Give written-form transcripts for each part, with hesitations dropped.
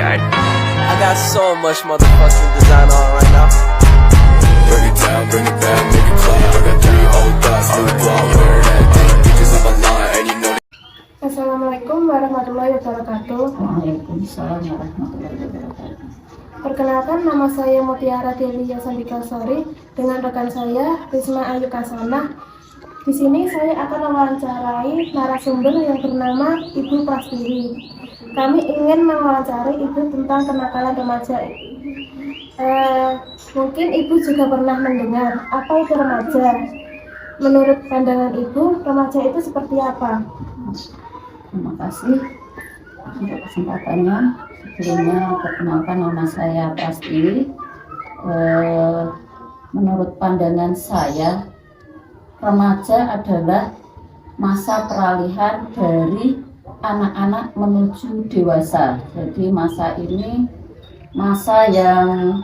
I got so much motherfucking design on right now. Bring it down, bring it back, make it clap. I got 3 old thoughts, new guap, wear that thing. Bitches on my line, and you know. Assalamualaikum warahmatullahi wabarakatuh. Waalaikumsalam warahmatullahi wabarakatuh. Perkenalkan, nama saya Mutiara Dewi Yasandikasari dengan rekan saya Risma Ayu Kasana. Di sini saya akan mewawancarai narasumber yang bernama Ibu Prastiwi. Kami ingin mewawancarai Ibu tentang kenakalan remaja. Mungkin Ibu juga pernah mendengar apa itu remaja. Menurut pandangan Ibu, remaja itu seperti apa? Terima kasih untuk kesempatannya. Sebelumnya perkenalkan, nama saya Prastiwi. Menurut pandangan saya, remaja adalah masa peralihan dari anak-anak menuju dewasa. Jadi masa ini masa yang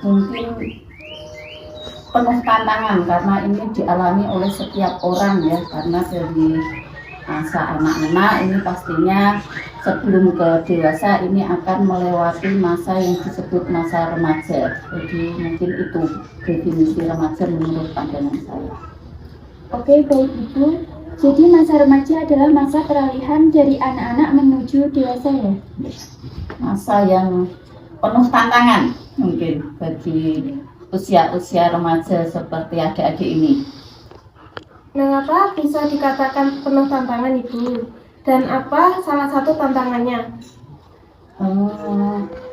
mungkin penuh tantangan karena ini dialami oleh setiap orang ya, karena dari masa anak-anak ini pastinya sebelum ke dewasa ini akan melewati masa yang disebut masa remaja. Jadi mungkin itu definisi remaja menurut pandangan saya. Oke, baik Ibu. Jadi masa remaja adalah masa peralihan dari anak-anak menuju dewasa ya? Masa yang penuh tantangan mungkin bagi usia-usia remaja seperti adik-adik ini. Mengapa bisa dikatakan penuh tantangan Ibu? Dan apa salah satu tantangannya?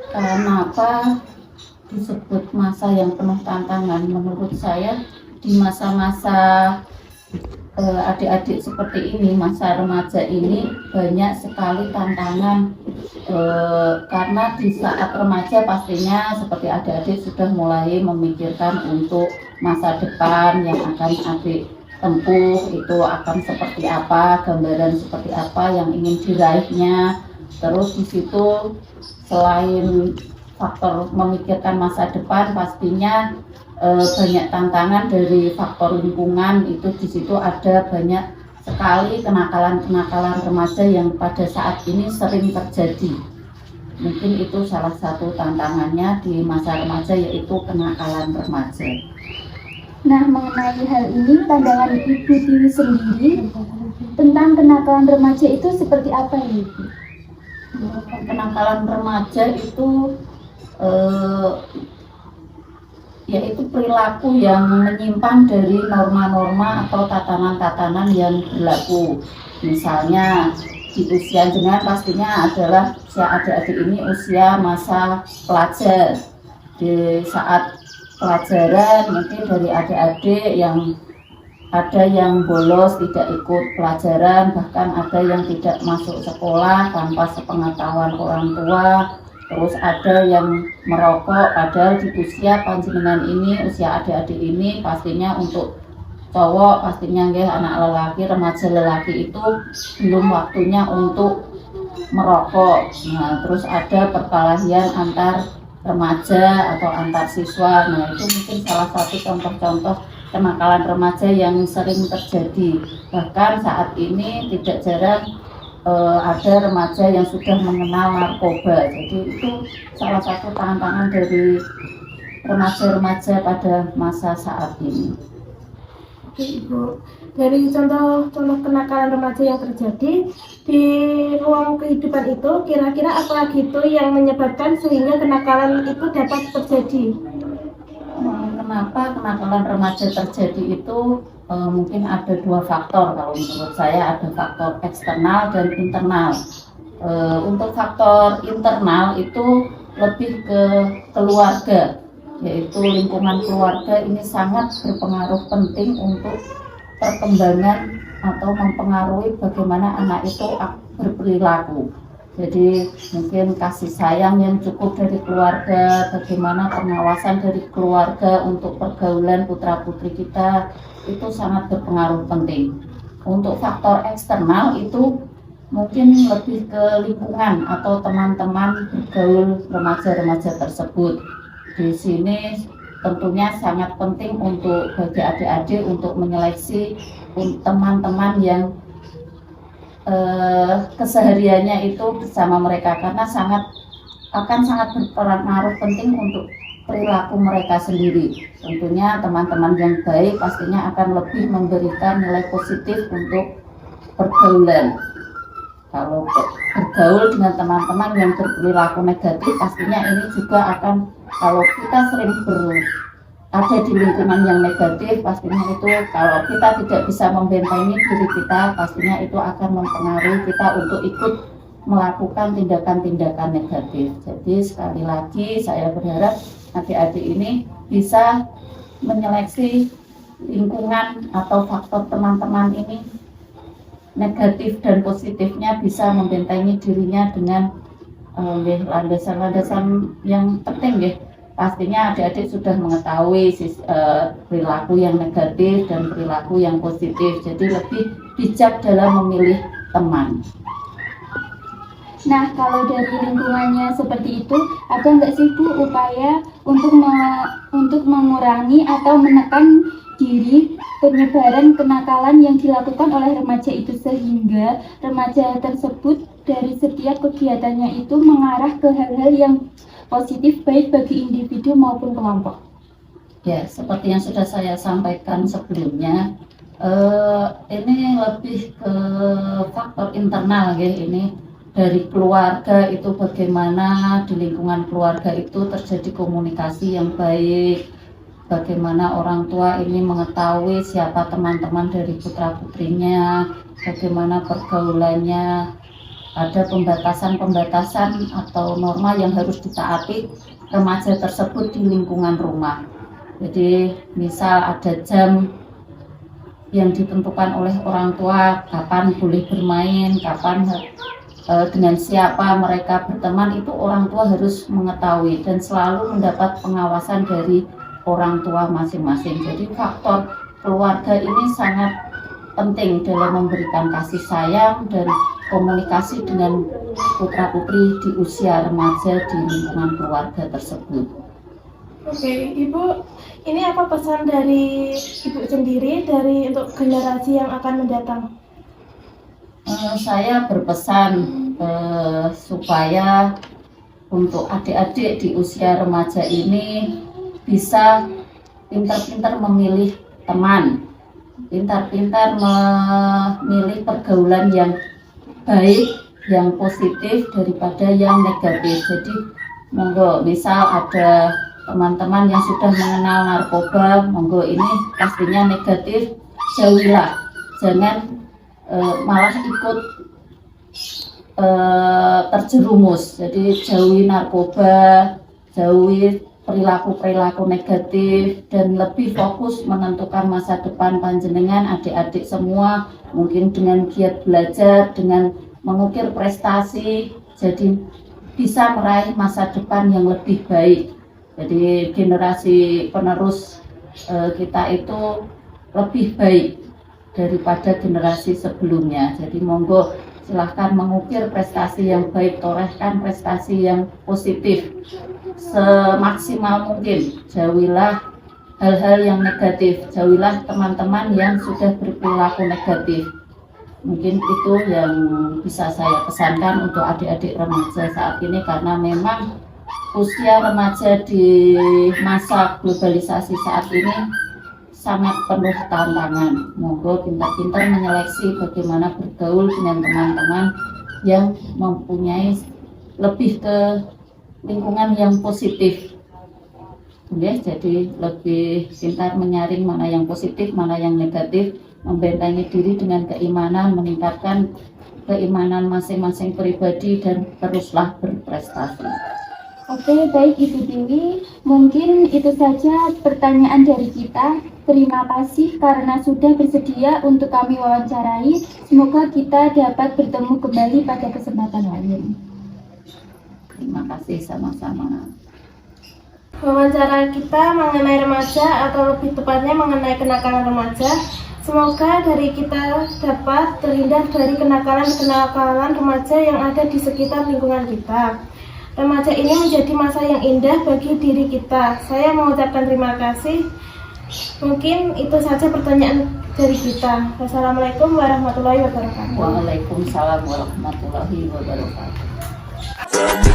Kenapa disebut masa yang penuh tantangan? Menurut saya di masa-masa adik-adik seperti ini, masa remaja ini banyak sekali tantangan, karena di saat remaja pastinya seperti adik-adik sudah mulai memikirkan untuk masa depan yang akan adik tempuh, itu akan seperti apa, gambaran seperti apa yang ingin diraihnya. Terus di situ selain faktor memikirkan masa depan, pastinya banyak tantangan dari faktor lingkungan. Itu di situ ada banyak sekali kenakalan-kenakalan remaja yang pada saat ini sering terjadi. Mungkin itu salah satu tantangannya di masa remaja, yaitu kenakalan remaja. Nah, mengenai hal ini, pandangan Ibu Tiwi sendiri tentang kenakalan remaja itu seperti apa ya Ibu? Kenakalan remaja itu yaitu perilaku yang menyimpang dari norma-norma atau tatanan-tatanan yang berlaku. Misalnya di usia jenengan pastinya adalah usia adik-adik ini usia masa pelajar. Di saat pelajaran mungkin dari adik-adik yang ada yang bolos tidak ikut pelajaran, bahkan ada yang tidak masuk sekolah tanpa sepengetahuan orang tua. Terus ada yang merokok, padahal di usia panjenengan ini, usia adik-adik ini pastinya untuk cowok, pastinya anak lelaki, remaja lelaki itu belum waktunya untuk merokok. Nah, terus ada perkelahian antar remaja atau antar siswa. Nah, itu mungkin salah satu contoh-contoh kenakalan remaja yang sering terjadi. Bahkan saat ini tidak jarang ada remaja yang sudah mengenal narkoba. Jadi itu salah satu tantangan dari remaja-remaja pada masa saat ini. Oke Ibu, dari contoh-contoh kenakalan remaja yang terjadi di ruang kehidupan itu, kira-kira apa lagi itu yang menyebabkan sehingga kenakalan itu dapat terjadi? Kenapa kenakalan remaja terjadi itu? Mungkin ada 2 faktor. Kalau menurut saya ada faktor eksternal dan internal. Untuk faktor internal itu lebih ke keluarga, yaitu lingkungan keluarga ini sangat berpengaruh penting untuk perkembangan atau mempengaruhi bagaimana anak itu berperilaku. Jadi mungkin kasih sayang yang cukup dari keluarga, bagaimana pengawasan dari keluarga untuk pergaulan putra-putri kita, itu sangat berpengaruh penting. Untuk faktor eksternal itu mungkin lebih ke lingkungan atau teman-teman bergaul remaja-remaja tersebut. Di sini tentunya sangat penting untuk bagi adik-adik untuk menyeleksi teman-teman yang kesehariannya itu bersama mereka, karena sangat akan sangat berpengaruh penting untuk perilaku mereka sendiri. Tentunya teman-teman yang baik pastinya akan lebih memberikan nilai positif untuk pergaulan. Kalau bergaul dengan teman-teman yang berperilaku negatif, pastinya ini juga akan, kalau kita sering ada di lingkungan yang negatif, pastinya itu kalau kita tidak bisa membentengi diri kita, pastinya itu akan mempengaruhi kita untuk ikut melakukan tindakan-tindakan negatif. Jadi sekali lagi saya berharap adik-adik ini bisa menyeleksi lingkungan atau faktor teman-teman ini negatif dan positifnya, bisa membentengi dirinya dengan landasan-landasan yang penting ya. Pastinya adik-adik sudah mengetahui perilaku yang negatif dan perilaku yang positif, jadi lebih bijak dalam memilih teman. Nah, kalau dari lingkungannya seperti itu, ada nggak sih Bu upaya untuk mengurangi atau menekan diri penyebaran kenakalan yang dilakukan oleh remaja itu, sehingga remaja tersebut dari setiap kegiatannya itu mengarah ke hal-hal yang positif baik bagi individu maupun kelompok? Ya, seperti yang sudah saya sampaikan sebelumnya, ini lebih ke faktor internal ya. Ini dari keluarga, itu bagaimana di lingkungan keluarga itu terjadi komunikasi yang baik, bagaimana orang tua ini mengetahui siapa teman-teman dari putra-putrinya, bagaimana pergaulannya, ada pembatasan-pembatasan atau norma yang harus ditaati remaja tersebut di lingkungan rumah. Jadi misal ada jam yang ditentukan oleh orang tua, kapan boleh bermain, kapan dengan siapa mereka berteman, itu orang tua harus mengetahui dan selalu mendapat pengawasan dari orang tua masing-masing. Jadi faktor keluarga ini sangat penting dalam memberikan kasih sayang dan komunikasi dengan putra-putri di usia remaja di lingkungan keluarga tersebut. Oke, Ibu, ini apa pesan dari Ibu sendiri untuk generasi yang akan mendatang? Saya berpesan supaya untuk adik-adik di usia remaja ini bisa pintar-pintar memilih teman, pintar-pintar memilih pergaulan yang baik, yang positif daripada yang negatif. Jadi monggo, misal ada teman-teman yang sudah mengenal narkoba, monggo ini pastinya negatif, jauhilah, jangan malah ikut terjerumus. Jadi jauhi narkoba, jauhi perilaku-perilaku negatif, dan lebih fokus menentukan masa depan panjenengan adik-adik semua, mungkin dengan giat belajar, dengan mengukir prestasi, jadi bisa meraih masa depan yang lebih baik. Jadi generasi penerus kita itu lebih baik daripada generasi sebelumnya. Jadi monggo silahkan mengukir prestasi yang baik, torehkan prestasi yang positif semaksimal mungkin. Jauhilah hal-hal yang negatif, jauhilah teman-teman yang sudah berperilaku negatif. Mungkin itu yang bisa saya pesankan untuk adik-adik remaja saat ini, karena memang usia remaja di masa globalisasi saat ini sangat penuh tantangan. Monggo pintar-pintar menyeleksi bagaimana bergaul dengan teman-teman yang mempunyai lebih ke lingkungan yang positif. Ya, jadi lebih pintar menyaring mana yang positif, mana yang negatif, membentengi diri dengan keimanan, meningkatkan keimanan masing-masing pribadi, dan teruslah berprestasi. Oke, baik Ibu Tiwi, mungkin itu saja pertanyaan dari kita. Terima kasih karena sudah bersedia untuk kami wawancarai. Semoga kita dapat bertemu kembali pada kesempatan lain. Terima kasih, sama-sama. Wawancara kita mengenai remaja, atau lebih tepatnya mengenai kenakalan remaja. Semoga dari kita dapat terhindar dari kenakalan-kenakalan remaja yang ada di sekitar lingkungan kita. Remaja ini menjadi masa yang indah bagi diri kita. Saya mengucapkan terima kasih. Mungkin itu saja pertanyaan dari kita. Wassalamualaikum warahmatullahi wabarakatuh. Waalaikumsalam warahmatullahi wabarakatuh.